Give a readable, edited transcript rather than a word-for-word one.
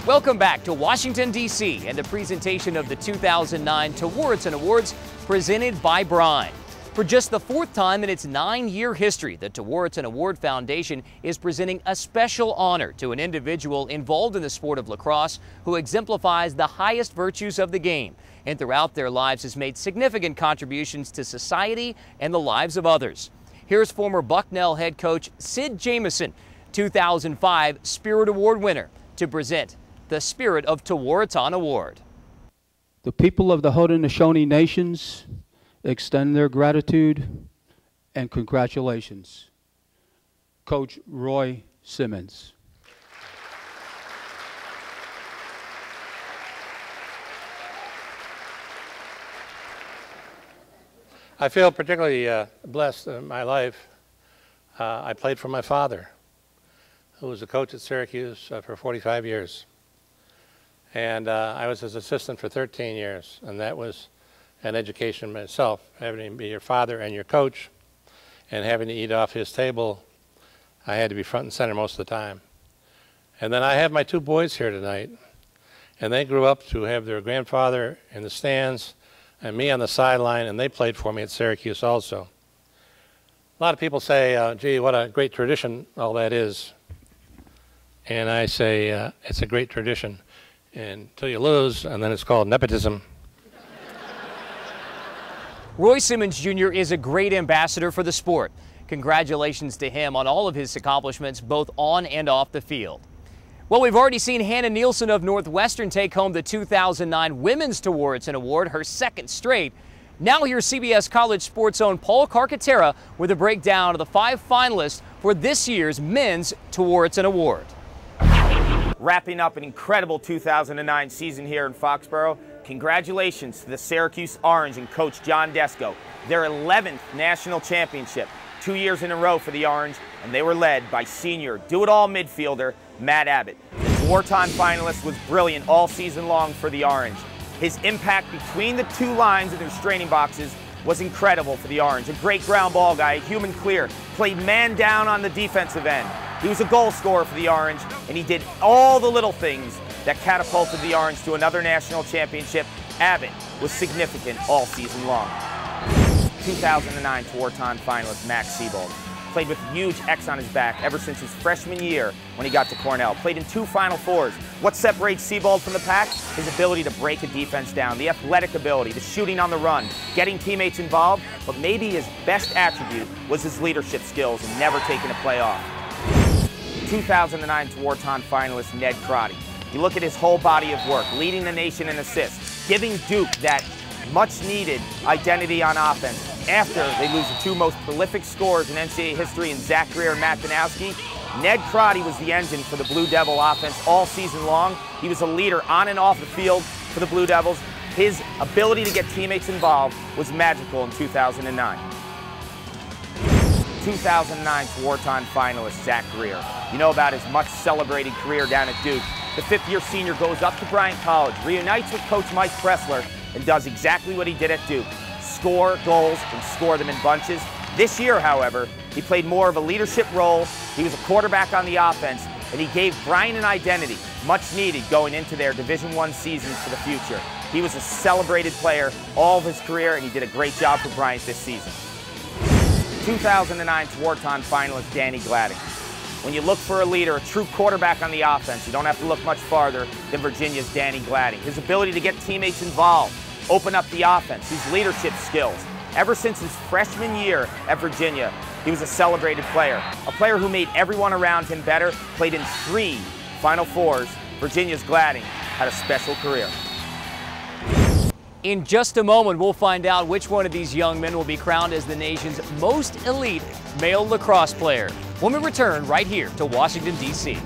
Welcome back to Washington, D.C. and the presentation of the 2009 Tewaaraton Awards presented by Brine. For just the fourth time in its 9-year history, the Tewaaraton Award Foundation is presenting a special honor to an individual involved in the sport of lacrosse who exemplifies the highest virtues of the game and throughout their lives has made significant contributions to society and the lives of others. Here's former Bucknell head coach Sid Jamison, 2005 Spirit Award winner, to present the Spirit of Tewaaraton Award. The people of the Haudenosaunee Nations extend their gratitude and congratulations. Coach Roy Simmons. I feel particularly blessed in my life. I played for my father, who was a coach at Syracuse for 45 years. And I was his assistant for 13 years, and that was an education myself, having to be your father and your coach, and having to eat off his table. I had to be front and center most of the time. And then I have my two boys here tonight, and they grew up to have their grandfather in the stands and me on the sideline, and they played for me at Syracuse also. A lot of people say, gee, what a great tradition all that is. And I say, it's a great tradition until you lose, and then it's called nepotism. Roy Simmons Jr. is a great ambassador for the sport. Congratulations to him on all of his accomplishments, both on and off the field. Well, we've already seen Hannah Nielsen of Northwestern take home the 2009 Women's Tewaaraton Award, her second straight. Now here's CBS College Sports' own Paul Carcaterra with a breakdown of the 5 finalists for this year's Men's Tewaaraton Award. Wrapping up an incredible 2009 season here in Foxborough, congratulations to the Syracuse Orange and Coach John Desko, their 11th national championship, 2 years in a row for the Orange, and they were led by senior do-it-all midfielder Matt Abbott. The Tewaaraton finalist was brilliant all season long for the Orange. His impact between the two lines of their straining boxes was incredible for the Orange. A great ground ball guy, a human clear, played man down on the defensive end. He was a goal scorer for the Orange, and he did all the little things that catapulted the Orange to another national championship. Abbott was significant all season long. 2009 Tewaaraton finalist Max Siebold played with a huge X on his back ever since his freshman year when he got to Cornell. Played in 2 Final Fours. What separates Siebold from the pack? His ability to break a defense down, the athletic ability, the shooting on the run, getting teammates involved, but maybe his best attribute was his leadership skills and never taking a play off. 2009 Tewaaraton finalist Ned Crotty. You look at his whole body of work, leading the nation in assists, giving Duke that much-needed identity on offense. After they lose the 2 most prolific scorers in NCAA history in Zach Greer and Matt Danowski, Ned Crotty was the engine for the Blue Devil offense all season long. He was a leader on and off the field for the Blue Devils. His ability to get teammates involved was magical in 2009. 2009 Tewaaraton finalist Zach Greer. You know about his much-celebrated career down at Duke. The 5th-year senior goes up to Bryant College, reunites with Coach Mike Pressler, and does exactly what he did at Duke. Score goals and score them in bunches. This year, however, he played more of a leadership role. He was a quarterback on the offense, and he gave Bryant an identity, much needed going into their Division I seasons for the future. He was a celebrated player all of his career, and he did a great job for Bryant this season. 2009 Tewaaraton finalist Danny Gladding. When you look for a leader, a true quarterback on the offense, you don't have to look much farther than Virginia's Danny Gladding. His ability to get teammates involved, open up the offense, his leadership skills. Ever since his freshman year at Virginia, he was a celebrated player. A player who made everyone around him better, played in 3 Final Fours. Virginia's Gladding had a special career. In just a moment, we'll find out which one of these young men will be crowned as the nation's most elite male lacrosse player when we return right here to Washington, D.C.